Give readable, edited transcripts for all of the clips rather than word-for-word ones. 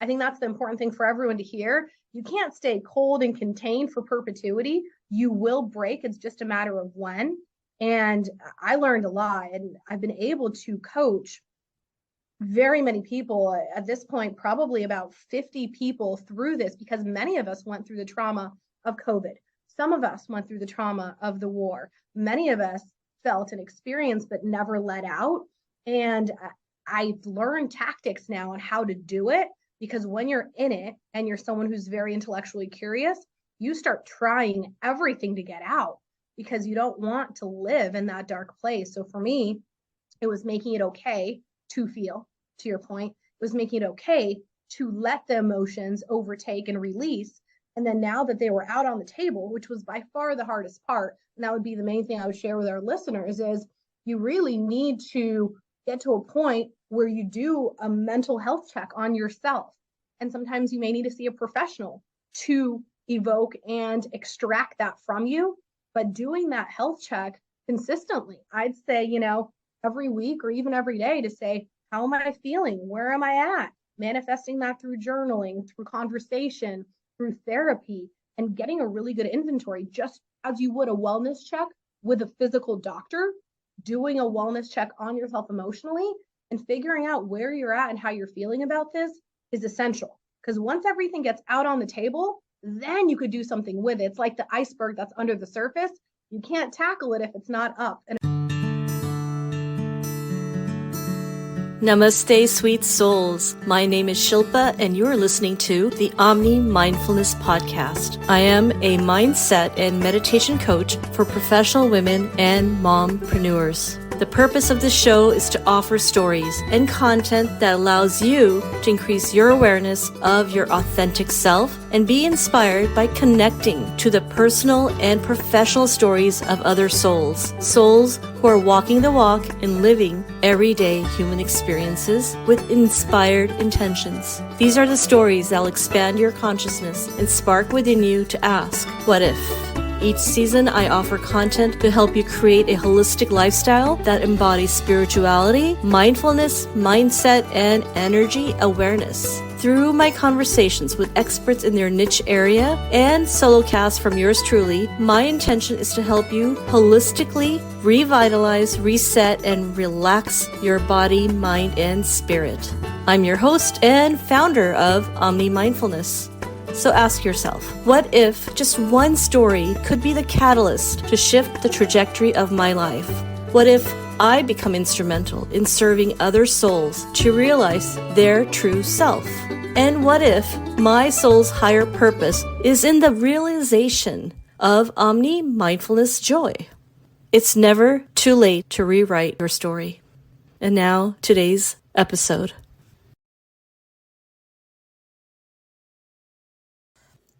I think that's the important thing for everyone to hear. You can't stay cold and contained for perpetuity. You will break. It's just a matter of when. And I learned a lot, and I've been able to coach very many people at this point, probably about 50 people through this, because many of us went through the trauma of COVID. Some of us went through the trauma of the war. Many of us felt and experienced, but never let out. And I've learned tactics now on how to do it, because when you're in it and you're someone who's very intellectually curious, you start trying everything to get out because you don't want to live in that dark place. So for me, it was making it okay to feel, to your point. It was making it okay to let the emotions overtake and release. And then now that they were out on the table, which was by far the hardest part, and that would be the main thing I would share with our listeners, is you really need to get to a point where you do a mental health check on yourself. And sometimes you may need to see a professional to evoke and extract that from you. But doing that health check consistently, I'd say, every week or even every day, to say, how am I feeling? Where am I at? Manifesting that through journaling, through conversation, through therapy, and getting a really good inventory, just as you would a wellness check with a physical doctor. Doing a wellness check on yourself emotionally and figuring out where you're at and how you're feeling about this is essential. Because once everything gets out on the table, then you could do something with it. It's like the iceberg that's under the surface. You can't tackle it if it's not up. Namaste, sweet souls. My name is Shilpa, and you're listening to the Omni Mindfulness Podcast. I am a mindset and meditation coach for professional women and mompreneurs. The purpose of this show is to offer stories and content that allows you to increase your awareness of your authentic self and be inspired by connecting to the personal and professional stories of other souls. Souls who are walking the walk and living everyday human experiences with inspired intentions. These are the stories that will expand your consciousness and spark within you to ask, what if? Each season, I offer content to help you create a holistic lifestyle that embodies spirituality, mindfulness, mindset, and energy awareness. Through my conversations with experts in their niche area and solo casts from yours truly, my intention is to help you holistically revitalize, reset, and relax your body, mind, and spirit. I'm your host and founder of Omni Mindfulness. So ask yourself, what if just one story could be the catalyst to shift the trajectory of my life? What if I become instrumental in serving other souls to realize their true self? And what if my soul's higher purpose is in the realization of Omni Mindfulness joy? It's never too late to rewrite your story. And now, today's episode.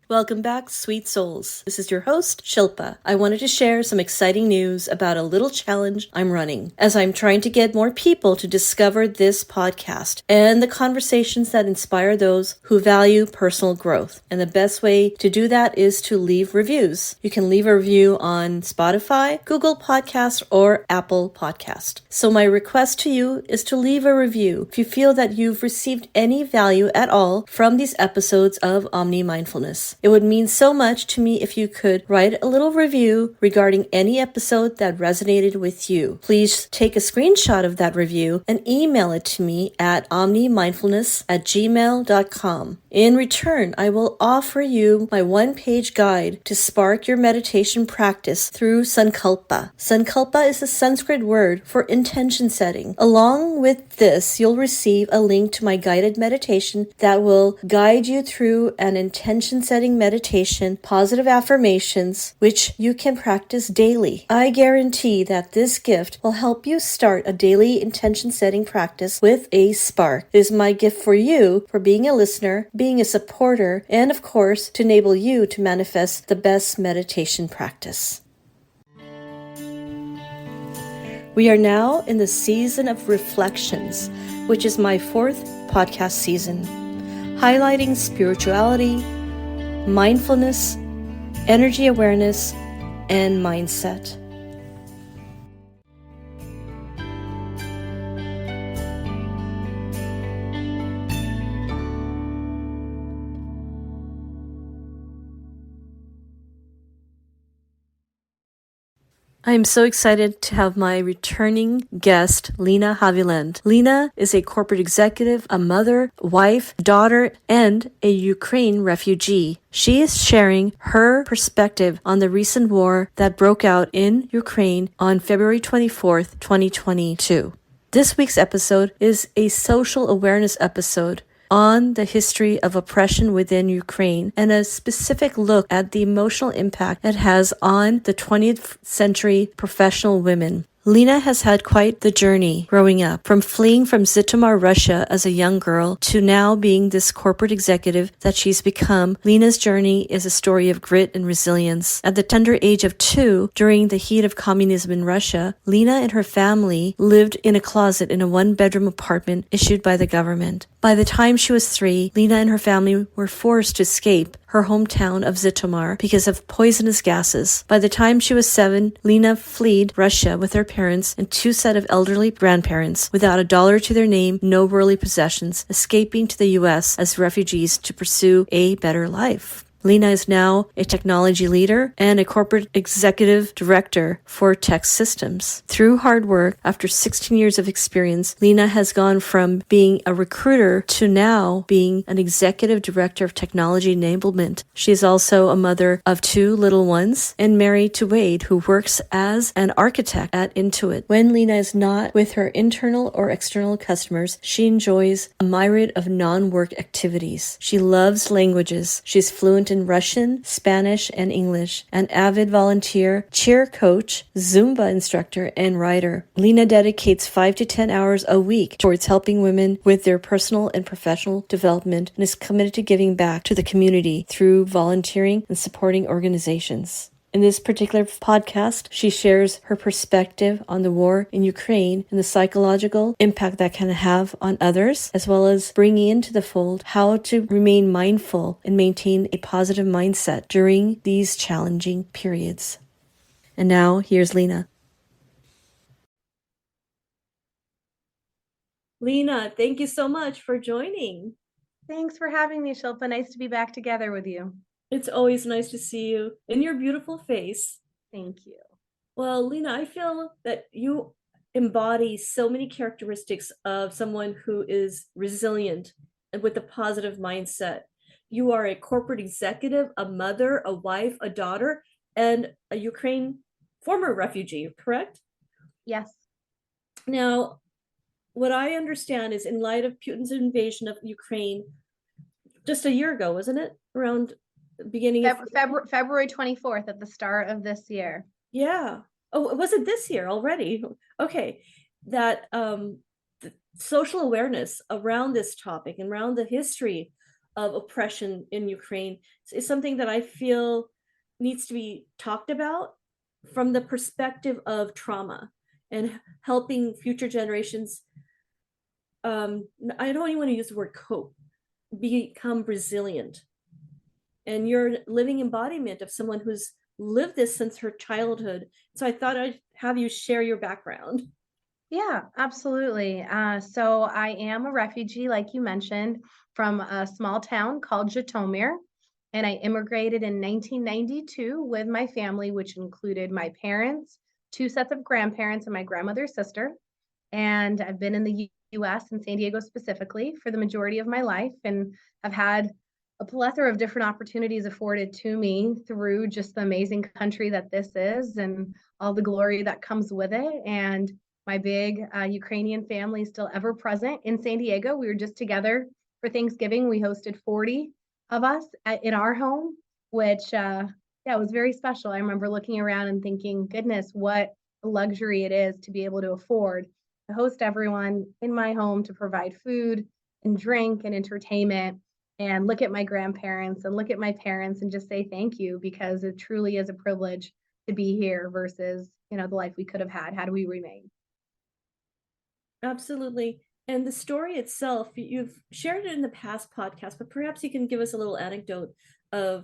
Welcome back, sweet souls. This is your host, Shilpa. I wanted to share some exciting news about a little challenge I'm running as I'm trying to get more people to discover this podcast and the conversations that inspire those who value personal growth. And the best way to do that is to leave reviews. You can leave a review on Spotify, Google Podcast, or Apple Podcast. So my request to you is to leave a review if you feel that you've received any value at all from these episodes of Omni Mindfulness. It would mean so much to me if you could write a little review regarding any episode that resonated with you. Please take a screenshot of that review and email it to me at omnimindfulness@gmail.com. In return, I will offer you my one-page guide to spark your meditation practice through Sankalpa. Sankalpa is a Sanskrit word for intention setting. Along with this, you'll receive a link to my guided meditation that will guide you through an intention setting meditation, positive affirmations, which you can practice daily. I guarantee that this gift will help you start a daily intention setting practice with a spark. It is my gift for you for being a listener, being a supporter, and of course, to enable you to manifest the best meditation practice. We are now in the season of reflections, which is my 4th podcast season, highlighting spirituality, mindfulness, energy awareness, and mindset. I'm so excited to have my returning guest, Lena Haviland. Lena is a corporate executive, a mother, wife, daughter, and a Ukraine refugee. She is sharing her perspective on the recent war that broke out in Ukraine on February 24th, 2022. This week's episode is a social awareness episode on the history of oppression within Ukraine and a specific look at the emotional impact it has on the 20th century professional women. Lena has had quite the journey growing up, from fleeing from Zhytomyr, Russia as a young girl to now being this corporate executive that she's become. Lena's journey is a story of grit and resilience. At the tender age of 2, during the heat of communism in Russia, Lena and her family lived in a closet in a one-bedroom apartment issued by the government. By the time she was 3, Lena and her family were forced to escape her hometown of Zhytomyr because of poisonous gases. By the time she was 7, Lena fled Russia with her parents and 2 set of elderly grandparents without a dollar to their name, no worldly possessions, escaping to the U.S. as refugees to pursue a better life. Lena is now a technology leader and a corporate executive director for TEKsystems. Through hard work, after 16 years of experience, Lena has gone from being a recruiter to now being an executive director of technology enablement. She is also a mother of 2 little ones and married to Wade, who works as an architect at Intuit. When Lena is not with her internal or external customers, she enjoys a myriad of non-work activities. She loves languages. She's fluent in Russian, Spanish, and English, an avid volunteer, cheer coach, Zumba instructor, and writer. Lena dedicates 5 to 10 hours a week towards helping women with their personal and professional development and is committed to giving back to the community through volunteering and supporting organizations. In this particular podcast, she shares her perspective on the war in Ukraine and the psychological impact that can have on others, as well as bringing into the fold how to remain mindful and maintain a positive mindset during these challenging periods. And now, here's Lena. Lena, thank you so much for joining. Thanks for having me, Shilpa. Nice to be back together with you. It's always nice to see you in your beautiful face. Thank you. Well, Lena, I feel that you embody so many characteristics of someone who is resilient and with a positive mindset. You are a corporate executive, a mother, a wife, a daughter, and a Ukraine former refugee, correct? Yes. Now, what I understand is, in light of Putin's invasion of Ukraine just a year ago, wasn't it? Around beginning of February 24th, at the start of this year. Yeah. Oh, was it this year already? Okay. That the social awareness around this topic and around the history of oppression in Ukraine is something that I feel needs to be talked about from the perspective of trauma and helping future generations. I don't even want to use the word cope, become resilient. And you're living embodiment of someone who's lived this since her childhood. So I thought I'd have you share your background. Yeah, absolutely. So I am a refugee, like you mentioned, from a small town called Zhytomyr, and I immigrated in 1992 with my family, which included my parents, 2 sets of grandparents, and my grandmother's sister. And I've been in the US and San Diego specifically for the majority of my life, and I've had a plethora of different opportunities afforded to me through just the amazing country that this is and all the glory that comes with it. And my big Ukrainian family is still ever present in San Diego. We were just together for Thanksgiving. We hosted 40 of us in our home, which yeah, it was very special. I remember looking around and thinking, goodness, what a luxury it is to be able to afford to host everyone in my home, to provide food and drink and entertainment, and look at my grandparents and look at my parents and just say thank you, because it truly is a privilege to be here versus, the life we could have had we remained. Absolutely. And the story itself, you've shared it in the past podcast, but perhaps you can give us a little anecdote of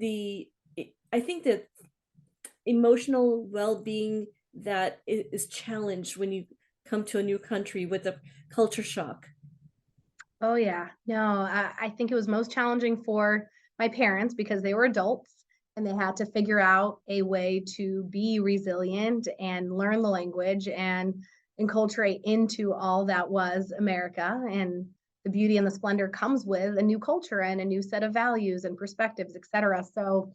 I think that emotional well-being that is challenged when you come to a new country with a culture shock. Oh yeah, no, I think it was most challenging for my parents because they were adults and they had to figure out a way to be resilient and learn the language and enculturate into all that was America. And the beauty and the splendor comes with a new culture and a new set of values and perspectives, et cetera. So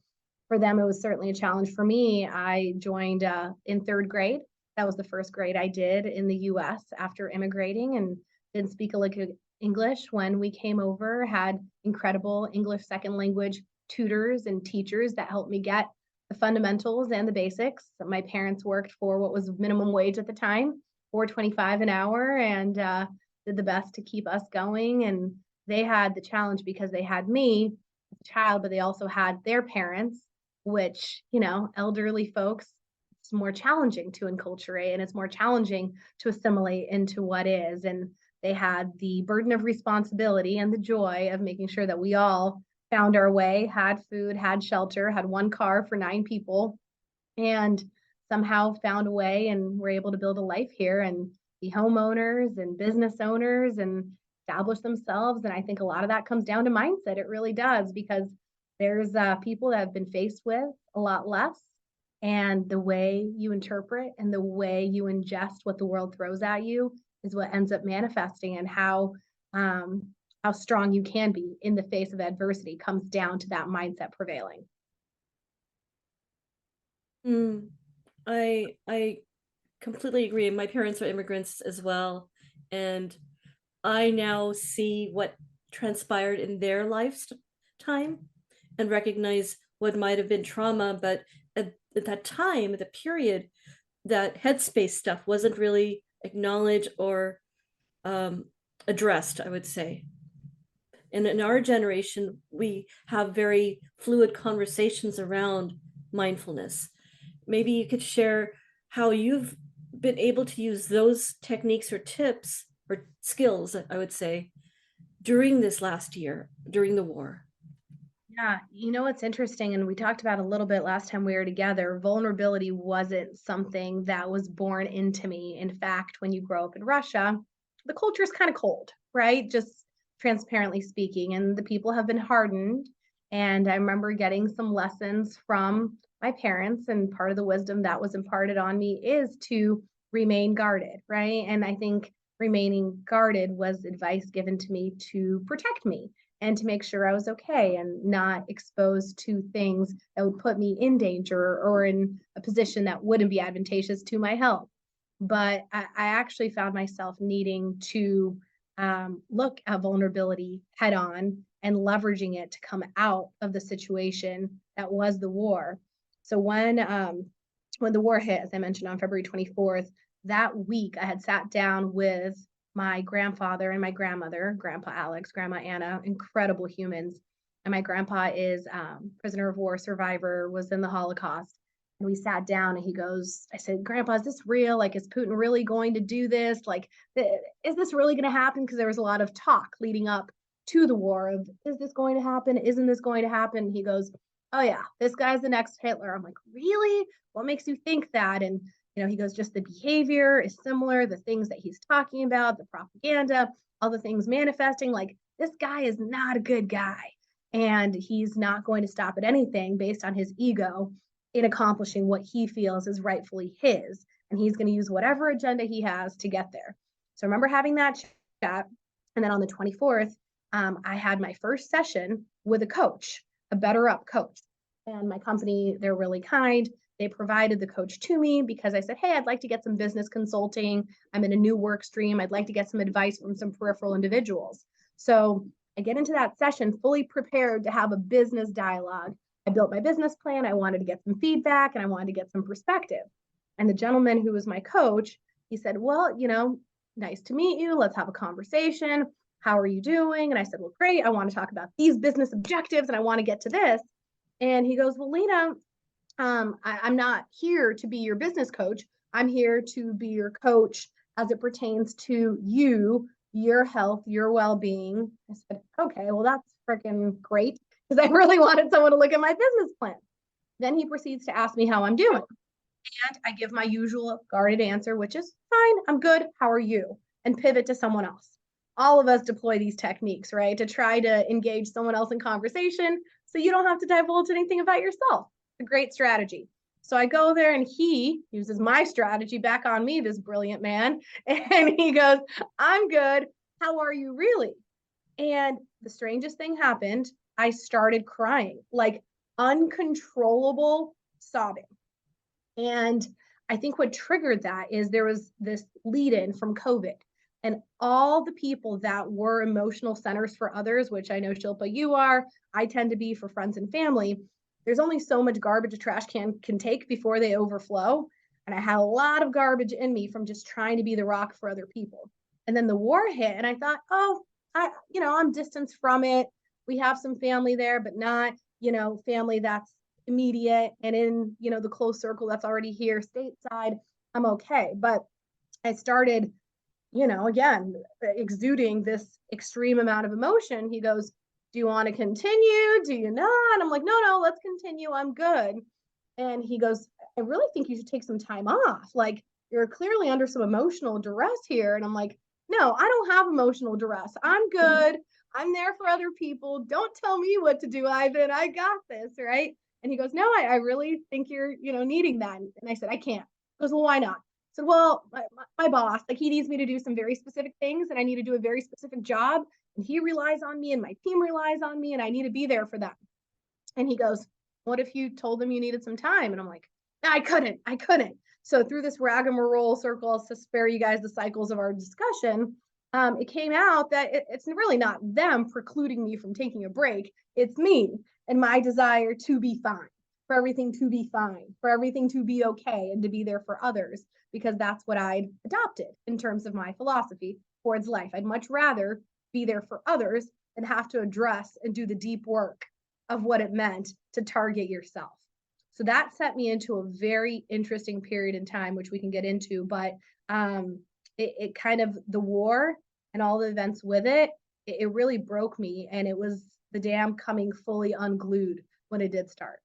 for them, it was certainly a challenge. For me, I joined in third grade. That was the first grade I did in the US after immigrating, and didn't speak a lick of English when we came over, had incredible English second language tutors and teachers that helped me get the fundamentals and the basics. My parents worked for what was minimum wage at the time, $4.25 an hour, and did the best to keep us going. And they had the challenge because they had me as a child, but they also had their parents, which, you know, elderly folks, it's more challenging to enculturate and it's more challenging to assimilate into what is. And they had the burden of responsibility and the joy of making sure that we all found our way, had food, had shelter, had one car for 9 people, and somehow found a way and were able to build a life here and be homeowners and business owners and establish themselves. And I think a lot of that comes down to mindset. It really does, because there's people that have been faced with a lot less. And the way you interpret and the way you ingest what the world throws at you is what ends up manifesting, and how strong you can be in the face of adversity comes down to that mindset prevailing. I completely agree. My parents are immigrants as well, and I now see what transpired in their lifetime and recognize what might have been trauma, but at that time, the period, that headspace stuff wasn't really acknowledged or addressed, I would say. And in our generation, we have very fluid conversations around mindfulness. Maybe you could share how you've been able to use those techniques or tips or skills, I would say, during this last year, during the war. Yeah, you know, what's interesting, and we talked about a little bit last time we were together, vulnerability wasn't something that was born into me. In fact, when you grow up in Russia, the culture is kind of cold, right? Just transparently speaking, and the people have been hardened. And I remember getting some lessons from my parents, and part of the wisdom that was imparted on me is to remain guarded, right? And I think remaining guarded was advice given to me to protect me and to make sure I was okay and not exposed to things that would put me in danger or in a position that wouldn't be advantageous to my health. But I actually found myself needing to look at vulnerability head on and leveraging it to come out of the situation that was the war. So when the war hit, as I mentioned, on February 24th, that week I had sat down with my grandfather and my grandmother, Grandpa Alex, Grandma Anna, incredible humans. And my grandpa is prisoner of war survivor, was in the Holocaust. And we sat down and he goes, I said, Grandpa, is this real? Like, is Putin really going to do this? Like, is this really going to happen? Because there was a lot of talk leading up to the war of, is this going to happen? Isn't this going to happen? He goes, oh yeah, this guy's the next Hitler. I'm like, really? What makes you think that? And he goes, just the behavior is similar, the things that he's talking about, the propaganda, all the things manifesting. Like, this guy is not a good guy. And he's not going to stop at anything based on his ego in accomplishing what he feels is rightfully his. And he's going to use whatever agenda he has to get there. So I remember having that chat. And then on the 24th, I had my first session with a coach, a Better Up coach. And my company, they're really kind. They provided the coach to me because I said, hey, I'd like to get some business consulting. I'm in a new work stream. I'd like to get some advice from some peripheral individuals. So I get into that session fully prepared to have a business dialogue. I built my business plan. I wanted to get some feedback and I wanted to get some perspective. And the gentleman who was my coach, he said, well, nice to meet you. Let's have a conversation. How are you doing? And I said, well, great. I want to talk about these business objectives and I want to get to this. And he goes, well, Lena, I'm not here to be your business coach. I'm here to be your coach as it pertains to you, your health, your well-being. I said, okay, well, that's freaking great, because I really wanted someone to look at my business plan. Then he proceeds to ask me how I'm doing. And I give my usual guarded answer, which is fine, I'm good, how are you? And pivot to someone else. All of us deploy these techniques, right? To try to engage someone else in conversation so you don't have to divulge anything about yourself. a great strategy. So I go there and he uses my strategy back on me, this brilliant man. And he goes, I'm good. How are you really? And the strangest thing happened. I started crying, like uncontrollable sobbing. And I think what triggered that is there was this lead in from COVID. And all the people that were emotional centers for others, which I know, Shilpa, you are, I tend to be for friends and family. There's only so much garbage a trash can take before they overflow. And I had a lot of garbage in me from just trying to be the rock for other people. And then the war hit, and I thought, oh, I'm distanced from it. We have some family there, but not, family that's immediate and in, the close circle that's already here stateside. I'm okay. But I started, again, exuding this extreme amount of emotion. He goes, do you want to continue? Do you not? I'm like, no, let's continue. I'm good. And he goes, I really think you should take some time off. Like, you're clearly under some emotional duress here. And I'm like, no, I don't have emotional duress. I'm good. I'm there for other people. Don't tell me what to do, Ivan. I got this, right? And he goes, no, I really think you're, needing that. And I said, I can't. He goes, well, why not? I said, well, my boss, like, he needs me to do some very specific things, and I need to do a very specific job. And he relies on me, and my team relies on me, and I need to be there for them. And he goes, what if you told them you needed some time? And I'm like, I couldn't. So through this rigmarole circle, to spare you guys the cycles of our discussion, it came out that it's really not them precluding me from taking a break. It's me and my desire to be fine, for everything to be fine, for everything to be okay, and to be there for others, because that's what I'd adopted in terms of my philosophy towards life. I'd much rather be there for others than have to address and do the deep work of what it meant to target yourself. So that set me into a very interesting period in time, which we can get into, but it kind of, the war and all the events with it really broke me. And it was the dam coming fully unglued when it did start.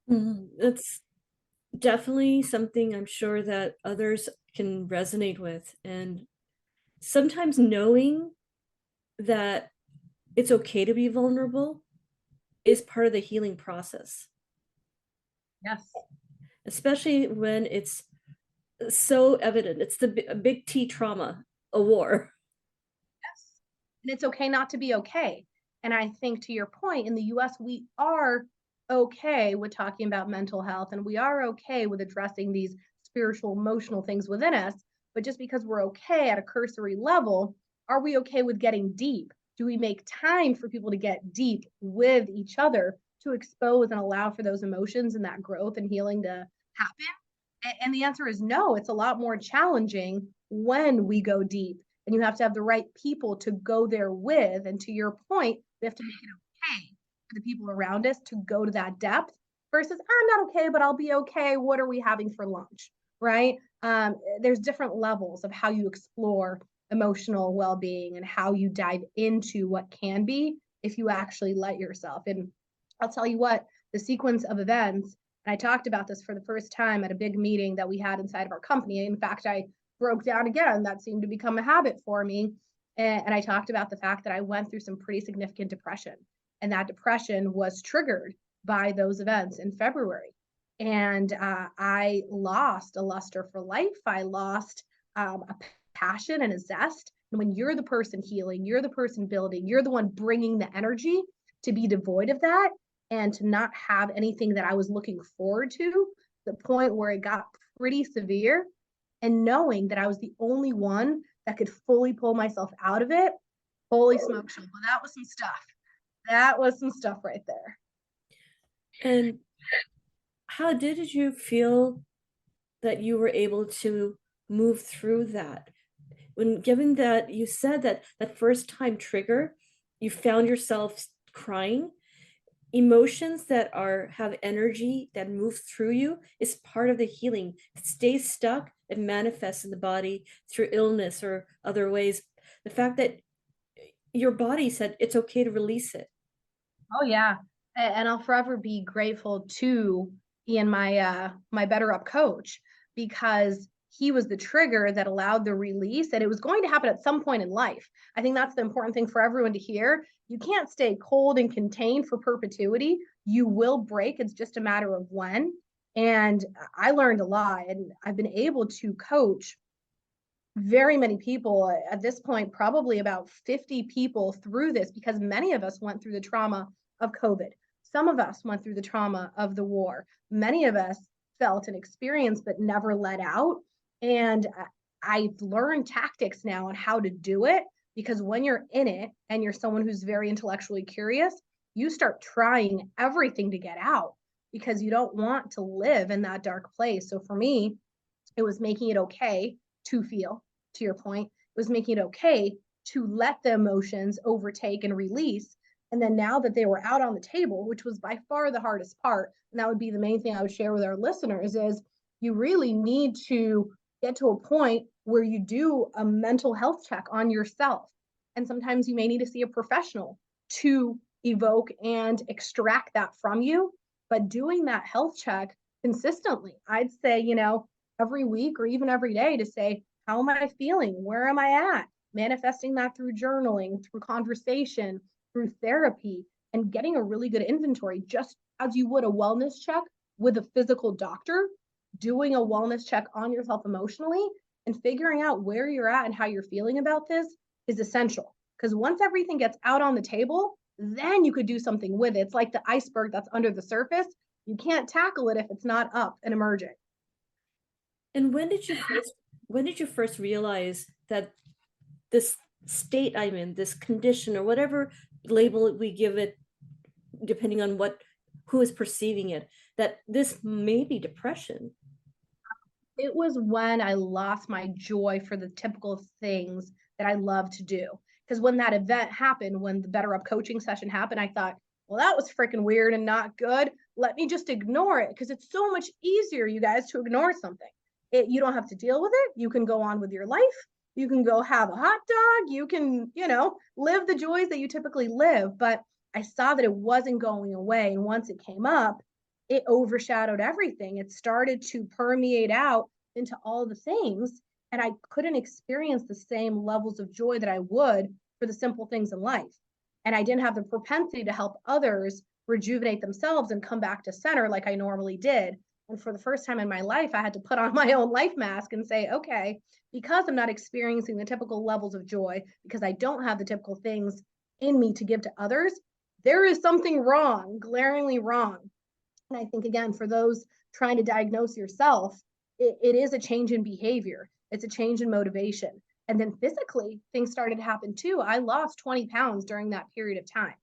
That's definitely something I'm sure that others can resonate with. And sometimes knowing that it's okay to be vulnerable is part of the healing process. Yes. Especially when it's so evident. It's the big T trauma, a war. Yes. And it's okay not to be okay. And I think, to your point, in the US, we are okay with talking about mental health, and we are okay with addressing these spiritual, emotional things within us. But just because we're okay at a cursory level, are we okay with getting deep? Do we make time for people to get deep with each other, to expose and allow for those emotions and that growth and healing to happen? And the answer is no. It's a lot more challenging when we go deep, and you have to have the right people to go there with. And to your point, we have to make it okay for the people around us to go to that depth versus, I'm not okay, but I'll be okay. What are we having for lunch? Right? There's different levels of how you explore emotional well-being and how you dive into what can be if you actually let yourself. And I'll tell you what, the sequence of events, and I talked about this for the first time at a big meeting that we had inside of our company. In fact, I broke down again. That seemed to become a habit for me. And I talked about the fact that I went through some pretty significant depression. And that depression was triggered by those events in February. And I lost a luster for life. I lost a passion and a zest. And when you're the person healing, you're the person building, you're the one bringing the energy, to be devoid of that and to not have anything that I was looking forward to, the point where it got pretty severe, and knowing that I was the only one that could fully pull myself out of it, holy smokes, well, that was some stuff. That was some stuff right there. And how did you feel that you were able to move through that? When, given that you said that that first time trigger, you found yourself crying, emotions that have energy that move through you is part of the healing. It stays stuck and manifests in the body through illness or other ways. The fact that your body said it's okay to release it. Oh yeah. And I'll forever be grateful to Ian, my Better Up coach, because he was the trigger that allowed the release, and it was going to happen at some point in life. I think that's the important thing for everyone to hear. You can't stay cold and contained for perpetuity. You will break. It's just a matter of when. And I learned a lot, and I've been able to coach very many people at this point, probably about 50 people through this, because many of us went through the trauma of COVID. Some of us went through the trauma of the war. Many of us felt and experienced, but never let out. And I've learned tactics now on how to do it, because when you're in it and you're someone who's very intellectually curious, you start trying everything to get out because you don't want to live in that dark place. So for me, it was making it okay to feel, to your point. It was making it okay to let the emotions overtake and release. And then now that they were out on the table, which was by far the hardest part, and that would be the main thing I would share with our listeners, is you really need to get to a point where you do a mental health check on yourself. And sometimes you may need to see a professional to evoke and extract that from you. But doing that health check consistently, I'd say, every week or even every day, to say, how am I feeling? Where am I at? Manifesting that through journaling, through conversation, through therapy, and getting a really good inventory, just as you would a wellness check with a physical doctor. Doing a wellness check on yourself emotionally and figuring out where you're at and how you're feeling about this is essential. Because once everything gets out on the table, then you could do something with it. It's like the iceberg that's under the surface. You can't tackle it if it's not up and emerging. And when did you first realize that this state I'm in, this condition, or whatever label we give it, depending on who is perceiving it, that this may be depression? It was when I lost my joy for the typical things that I love to do. Because when that event happened, when the Better Up coaching session happened, I thought, well, that was freaking weird and not good. Let me just ignore it, because it's so much easier, you guys, to ignore something. You don't have to deal with it. You can go on with your life. You can go have a hot dog. You can, live the joys that you typically live. But I saw that it wasn't going away. And once it came up, it overshadowed everything. It started to permeate out into all the things. And I couldn't experience the same levels of joy that I would for the simple things in life. And I didn't have the propensity to help others rejuvenate themselves and come back to center like I normally did. And for the first time in my life, I had to put on my own life mask and say, okay, because I'm not experiencing the typical levels of joy, because I don't have the typical things in me to give to others, there is something wrong, glaringly wrong. And I think, again, for those trying to diagnose yourself, it is a change in behavior. It's a change in motivation. And then physically, things started to happen too. I lost 20 pounds during that period of time.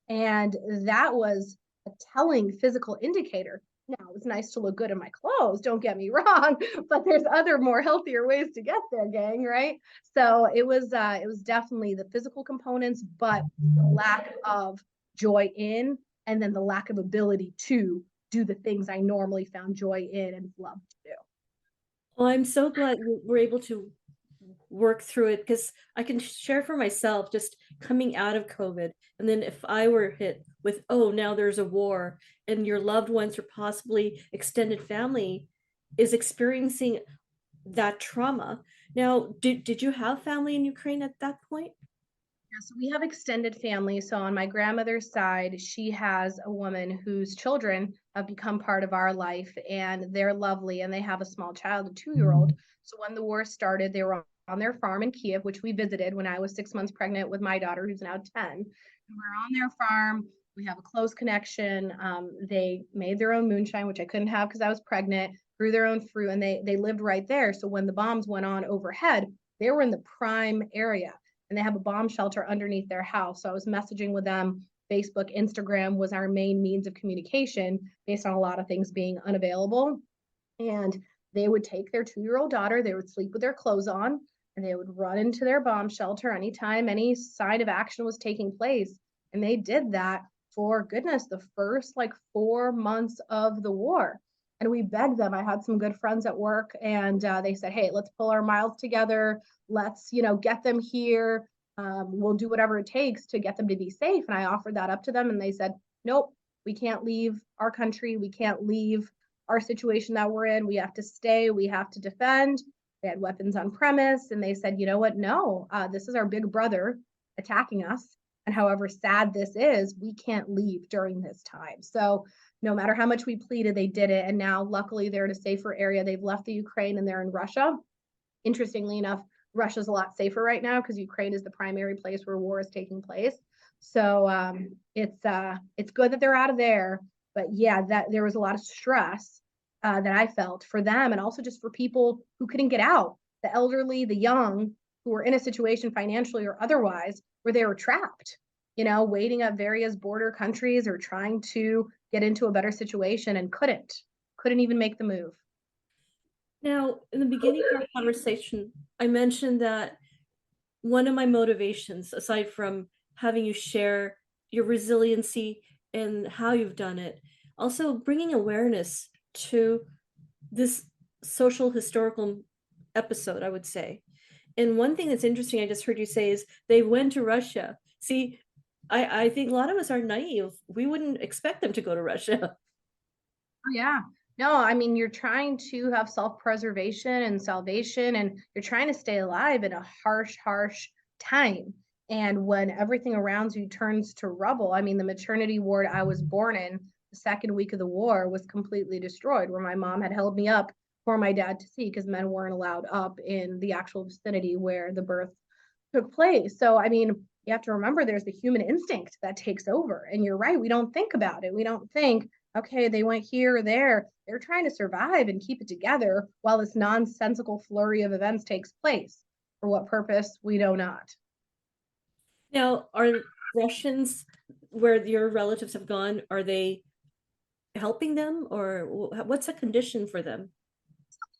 And that was a telling physical indicator. Now, it's nice to look good in my clothes, don't get me wrong, but there's other more healthier ways to get there, gang, right? So it was definitely the physical components, but the lack of joy in, and then the lack of ability to do the things I normally found joy in and loved to do. Well, I'm so glad we're able to work through it, because I can share for myself, just coming out of COVID. And then if I were hit with, oh, now there's a war, and your loved ones or possibly extended family is experiencing that trauma. Now, did you have family in Ukraine at that point? Yeah, so we have extended family. So on my grandmother's side, she has a woman whose children have become part of our life, and they're lovely, and they have a small child, a 2-year-old. So when the war started, they were on their farm in Kiev, which we visited when I was 6 months pregnant with my daughter, who's now 10. And we're on their farm. We have a close connection. They made their own moonshine, which I couldn't have because I was pregnant, grew their own fruit, and they lived right there. So when the bombs went on overhead, they were in the prime area, and they have a bomb shelter underneath their house. So I was messaging with them. Facebook, Instagram was our main means of communication based on a lot of things being unavailable. And they would take their 2-year-old daughter, they would sleep with their clothes on, and they would run into their bomb shelter anytime any sign of action was taking place. And they did that for goodness, the first 4 months of the war. And we begged them. I had some good friends at work, and they said, hey, let's pull our miles together. Let's, get them here. We'll do whatever it takes to get them to be safe. And I offered that up to them, and they said, nope, we can't leave our country. We can't leave our situation that we're in. We have to stay. We have to defend. They had weapons on premise, and they said, you know what? No, this is our big brother attacking us. And however sad this is, we can't leave during this time. So no matter how much we pleaded, they did it. And now, luckily, they're in a safer area. They've left the Ukraine and they're in Russia. Interestingly enough, Russia's a lot safer right now because Ukraine is the primary place where war is taking place. So it's good that they're out of there. But yeah, that there was a lot of stress that I felt for them, and also just for people who couldn't get out, the elderly, the young, who were in a situation financially or otherwise where they were trapped, waiting at various border countries or trying to get into a better situation and couldn't even make the move. Now, in the beginning of our conversation, I mentioned that one of my motivations, aside from having you share your resiliency and how you've done it, also bringing awareness to this social historical episode, I would say. And one thing that's interesting, I just heard you say, is they went to Russia. See, I think a lot of us are naive. We wouldn't expect them to go to Russia. Oh, yeah. No, I mean, you're trying to have self-preservation and salvation, and you're trying to stay alive in a harsh, harsh time. And when everything around you turns to rubble, I mean, the maternity ward I was born in, the second week of the war, was completely destroyed, where my mom had held me up for my dad to see because men weren't allowed up in the actual vicinity where the birth took place. So, I mean, you have to remember there's the human instinct that takes over. And you're right, we don't think about it. We don't think, okay, they went here or there. They're trying to survive and keep it together while this nonsensical flurry of events takes place. For what purpose? We know not. Now, are Russians, where your relatives have gone, are they helping them, or what's the condition for them?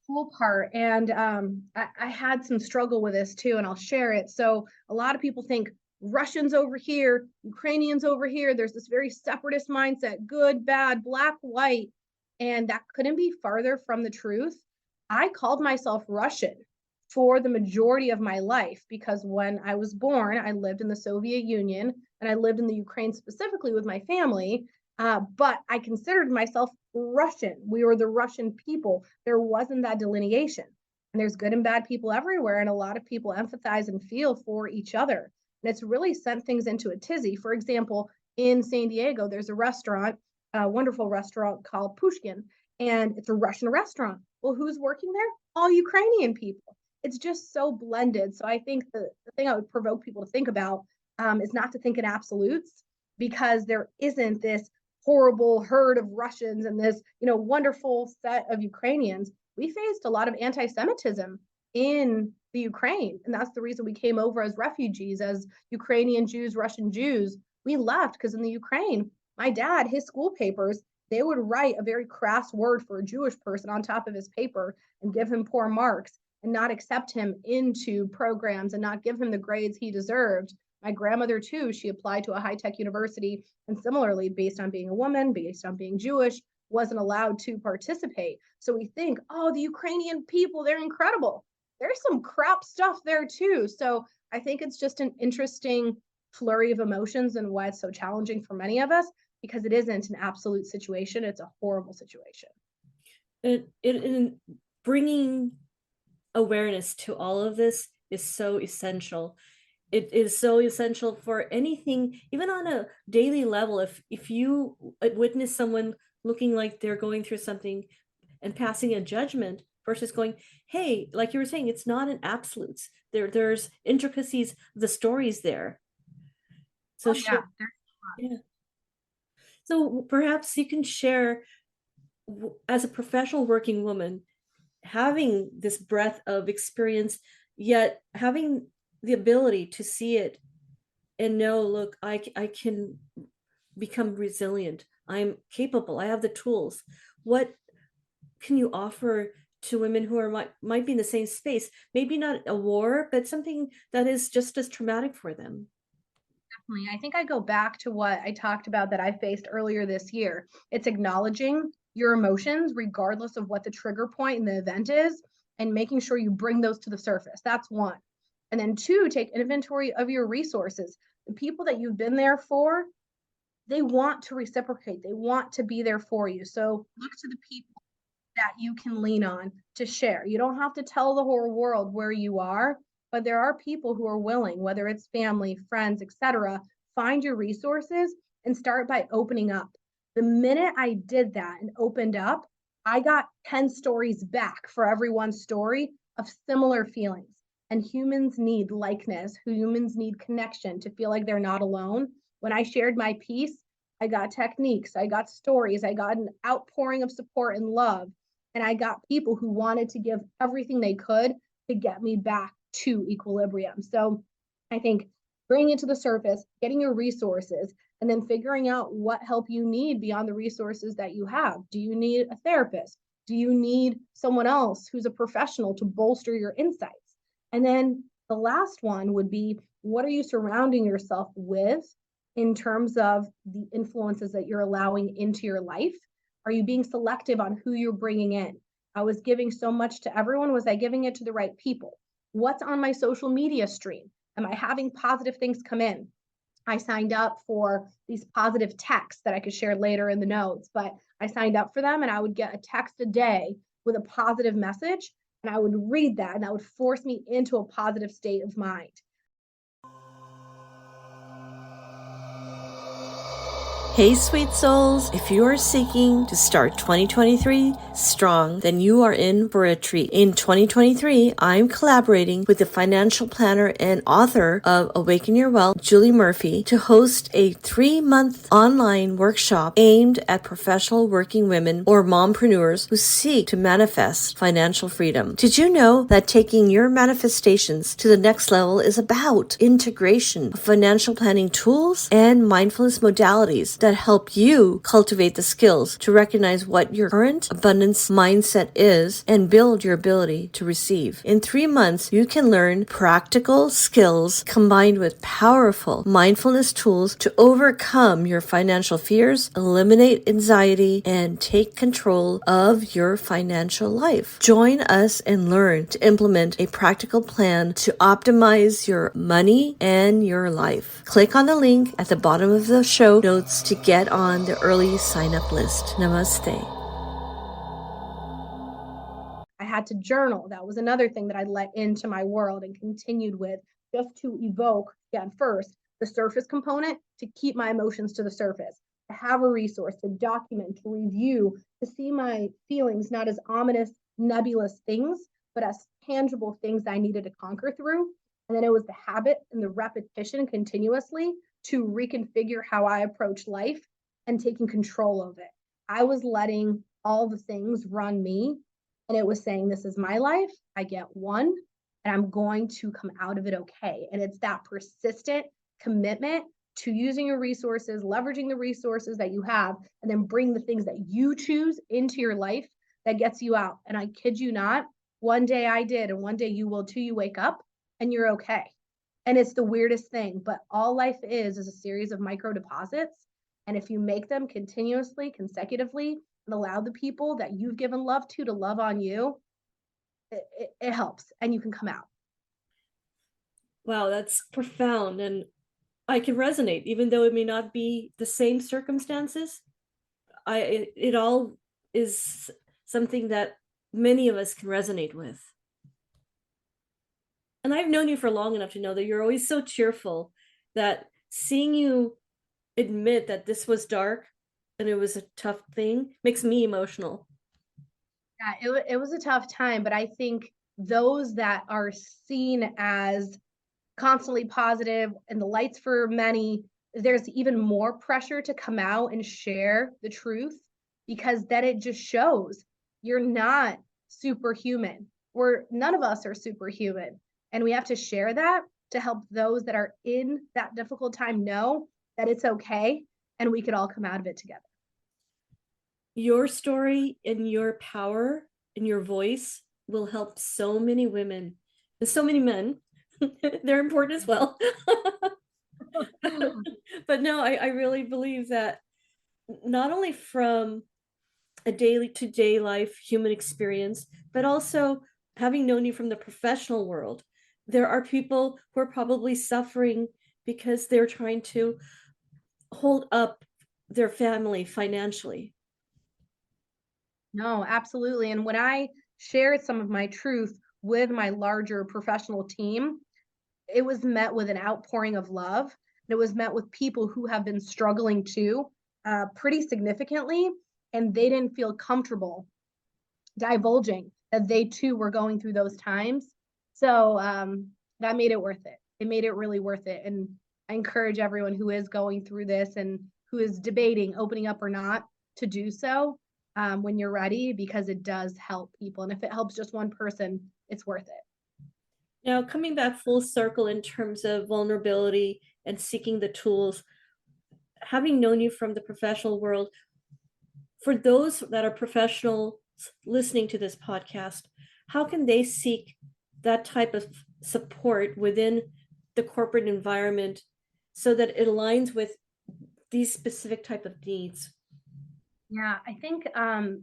Cool part. And I had some struggle with this too, and I'll share it. So a lot of people think Russians over here, Ukrainians over here. There's this very separatist mindset, good, bad, black, white. And that couldn't be farther from the truth. I called myself Russian for the majority of my life because when I was born, I lived in the Soviet Union and I lived in the Ukraine specifically with my family. But I considered myself Russian. We were the Russian people. There wasn't that delineation. And there's good and bad people everywhere. And a lot of people empathize and feel for each other. And it's really sent things into a tizzy. For example, in San Diego, there's a restaurant, a wonderful restaurant called Pushkin, and it's a Russian restaurant. Well, who's working there? All Ukrainian people. It's just so blended. So I think the thing I would provoke people to think about is not to think in absolutes, because there isn't this horrible herd of Russians and this, wonderful set of Ukrainians. We faced a lot of anti-Semitism in the Ukraine. And that's the reason we came over as refugees, as Ukrainian Jews, Russian Jews. We left because in the Ukraine, my dad, his school papers, they would write a very crass word for a Jewish person on top of his paper and give him poor marks and not accept him into programs and not give him the grades he deserved. My grandmother, too, she applied to a high-tech university, and similarly, based on being a woman, based on being Jewish, wasn't allowed to participate. So we think, oh, the Ukrainian people, they're incredible. There's some crap stuff there, too. So I think it's just an interesting flurry of emotions and why it's so challenging for many of us, because it isn't an absolute situation. It's a horrible situation. In bringing awareness to all of this is so essential. It is so essential for anything, even on a daily level. If you witness someone looking like they're going through something and passing a judgment versus going, hey, like you were saying, it's not an absolutes. There's intricacies, the stories there. So yeah. So perhaps you can share, as a professional working woman, having this breadth of experience, yet having the ability to see it and know, look, I can become resilient. I'm capable. I have the tools. What can you offer to women who are might be in the same space? Maybe not a war, but something that is just as traumatic for them. Definitely. I think I go back to what I talked about that I faced earlier this year. It's acknowledging your emotions, regardless of what the trigger point in the event is, and making sure you bring those to the surface. That's one. And then two, take inventory of your resources. The people that you've been there for, they want to reciprocate. They want to be there for you. So look to the people that you can lean on to share. You don't have to tell the whole world where you are, but there are people who are willing, whether it's family, friends, etc. Find your resources and start by opening up. The minute I did that and opened up, I got 10 stories back for every one story of similar feelings. And humans need likeness, humans need connection to feel like they're not alone. When I shared my piece, I got techniques, I got stories, I got an outpouring of support and love. And I got people who wanted to give everything they could to get me back to equilibrium. So I think bringing it to the surface, getting your resources, and then figuring out what help you need beyond the resources that you have. Do you need a therapist? Do you need someone else who's a professional to bolster your insights? And then the last one would be, what are you surrounding yourself with in terms of the influences that you're allowing into your life? Are you being selective on who you're bringing in? I was giving so much to everyone. Was I giving it to the right people? What's on my social media stream? Am I having positive things come in? I signed up for these positive texts that I could share later in the notes, but I signed up for them and I would get a text a day with a positive message and I would read that and that would force me into a positive state of mind. Hey, sweet souls, if you are seeking to start 2023 strong, then you are in for a treat. In 2023, I'm collaborating with the financial planner and author of Awaken Your Wealth, Julie Murphy, to host a 3-month online workshop aimed at professional working women or mompreneurs who seek to manifest financial freedom. Did you know that taking your manifestations to the next level is about integration of financial planning tools and mindfulness modalities that help you cultivate the skills to recognize what your current abundance mindset is and build your ability to receive. In 3 months, you can learn practical skills combined with powerful mindfulness tools to overcome your financial fears, eliminate anxiety, and take control of your financial life. Join us and learn to implement a practical plan to optimize your money and your life. Click on the link at the bottom of the show notes to get on the early sign-up list. Namaste. I had to journal. That was another thing that I let into my world and continued with, just to evoke, again, first, the surface component, to keep my emotions to the surface, to have a resource, to document, to review, to see my feelings not as ominous, nebulous things, but as tangible things I needed to conquer through. And then it was the habit and the repetition continuously to reconfigure how I approach life and taking control of it. I was letting all the things run me, and it was saying, this is my life. I get one, and I'm going to come out of it okay. And it's that persistent commitment to using your resources, leveraging the resources that you have, and then bring the things that you choose into your life that gets you out. And I kid you not, one day I did, and one day you will too. You wake up and you're okay. And it's the weirdest thing, but all life is a series of micro deposits. And if you make them continuously, consecutively, and allow the people that you've given love to love on you, it helps and you can come out. Wow, that's profound. And I can resonate, even though it may not be the same circumstances. It all is something that many of us can resonate with. And I've known you for long enough to know that you're always so cheerful that seeing you admit that this was dark and it was a tough thing makes me emotional. Yeah, it was a tough time, but I think those that are seen as constantly positive and the lights for many, there's even more pressure to come out and share the truth, because then it just shows you're not superhuman. None of us are superhuman. And we have to share that to help those that are in that difficult time know that it's okay and we could all come out of it together. Your story and your power and your voice will help so many women and so many men. They're important as well. But no, I really believe that not only from a daily to day life human experience, but also having known you from the professional world, there are people who are probably suffering because they're trying to hold up their family financially. No, absolutely. And when I shared some of my truth with my larger professional team, it was met with an outpouring of love. And it was met with people who have been struggling too, pretty significantly, and they didn't feel comfortable divulging that they too were going through those times. So that made it worth it. It made it really worth it. And I encourage everyone who is going through this and who is debating opening up or not to do so when you're ready, because it does help people. And if it helps just one person, it's worth it. Now, coming back full circle in terms of vulnerability and seeking the tools, having known you from the professional world, for those that are professionals listening to this podcast, how can they seek that type of support within the corporate environment so that it aligns with these specific type of needs? Yeah, I think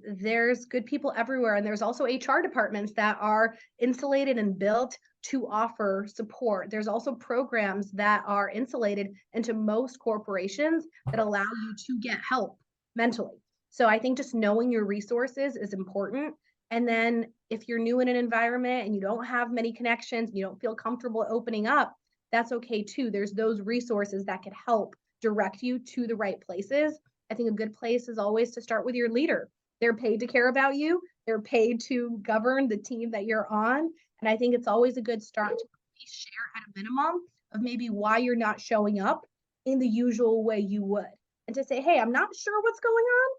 there's good people everywhere, and there's also HR departments that are insulated and built to offer support. There's also programs that are insulated into most corporations that allow you to get help mentally. So I think just knowing your resources is important. And then if you're new in an environment and you don't have many connections, you don't feel comfortable opening up, that's okay too. There's those resources that could help direct you to the right places. I think a good place is always to start with your leader. They're paid to care about you. They're paid to govern the team that you're on. And I think it's always a good start to share at a minimum of maybe why you're not showing up in the usual way you would. And to say, hey, I'm not sure what's going on.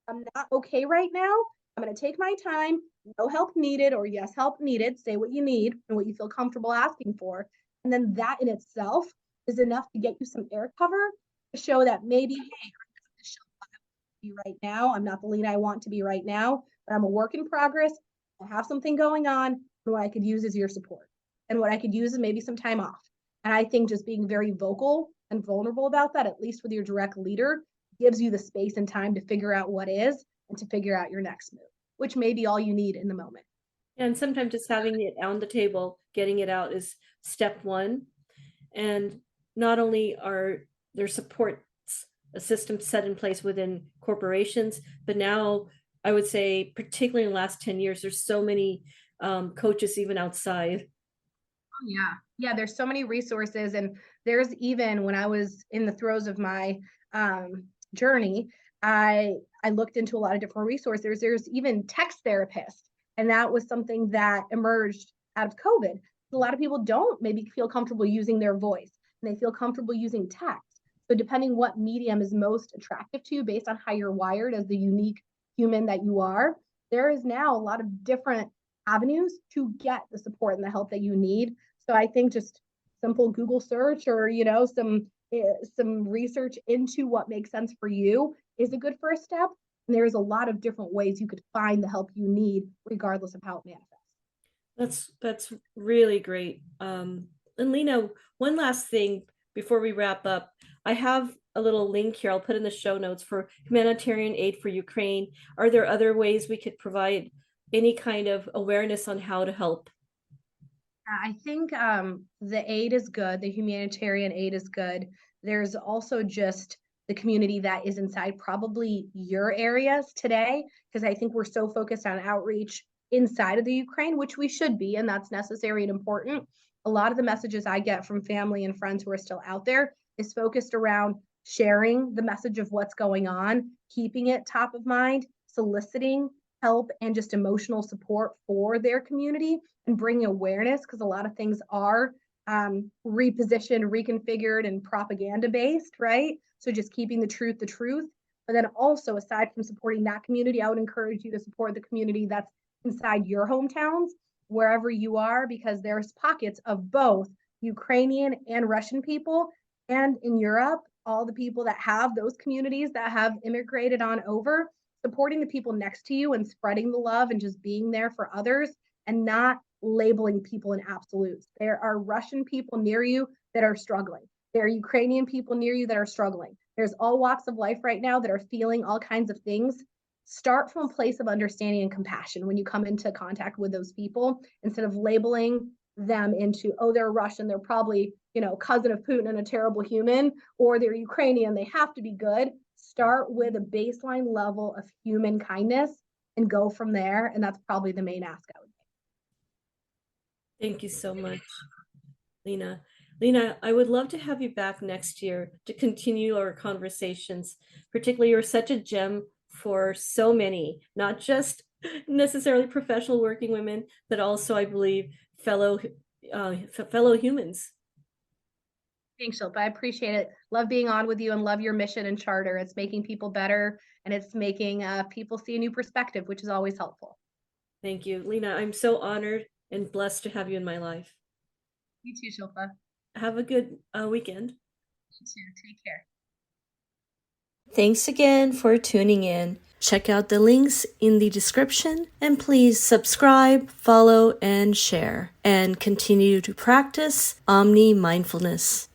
I'm not okay right now. I'm going to take my time. No help needed, or yes, help needed. Say what you need and what you feel comfortable asking for. And then that in itself is enough to get you some air cover to show that maybe, hey, right now. I'm not the lead I want to be right now, but I'm a work in progress. I have something going on. And what I could use is your support. And what I could use is maybe some time off. And I think just being very vocal and vulnerable about that, at least with your direct leader, gives you the space and time to figure out what is and to figure out your next move, which may be all you need in the moment. And sometimes just having it on the table, getting it out is step one. And not only are there support a system set in place within corporations, but now I would say, particularly in the last 10 years, there's so many coaches even outside. Oh, yeah. Yeah, there's so many resources. And there's even when I was in the throes of my journey, I looked into a lot of different resources. There's even text therapists. And that was something that emerged out of COVID. A lot of people don't maybe feel comfortable using their voice, and they feel comfortable using text. So depending what medium is most attractive to you based on how you're wired as the unique human that you are, there is now a lot of different avenues to get the support and the help that you need. So I think just simple Google search or, some research into what makes sense for you is a good first step. And there's a lot of different ways you could find the help you need, regardless of how it manifests. That's really great. And Lena, one last thing before we wrap up. I have a little link here. I'll put in the show notes for humanitarian aid for Ukraine. Are there other ways we could provide any kind of awareness on how to help? I think the aid is good. The humanitarian aid is good. There's also just the community that is inside probably your areas today, because I think we're so focused on outreach inside of the Ukraine, which we should be, and that's necessary and important. A lot of the messages I get from family and friends who are still out there is focused around sharing the message of what's going on, keeping it top of mind, soliciting help and just emotional support for their community, and bringing awareness, because a lot of things are repositioned, reconfigured, and propaganda based, right? So just keeping the truth. But then also, aside from supporting that community, I would encourage you to support the community that's inside your hometowns, wherever you are, because there's pockets of both Ukrainian and Russian people. And in Europe, all the people that have those communities that have immigrated on over, supporting the people next to you and spreading the love and just being there for others and not labeling people in absolutes. There are Russian people near you that are struggling. There are Ukrainian people near you that are struggling. There's all walks of life right now that are feeling all kinds of things. Start from a place of understanding and compassion when you come into contact with those people, instead of labeling them into, oh, they're Russian, they're probably, cousin of Putin and a terrible human, or they're Ukrainian, they have to be good. Start with a baseline level of human kindness and go from there. And that's probably the main ask I would make. Thank you so much, Lena. Lena, I would love to have you back next year to continue our conversations. Particularly, you're such a gem for so many, not just necessarily professional working women, but also, I believe, fellow humans. Thanks, Shilpa. I appreciate it. Love being on with you and love your mission and charter. It's making people better and it's making people see a new perspective, which is always helpful. Thank you, Lena. I'm so honored and blessed to have you in my life. You too, Shilpa. Have a good weekend. You too. Take care. Thanks again for tuning in. Check out the links in the description and please subscribe, follow, and share. And continue to practice Omni Mindfulness.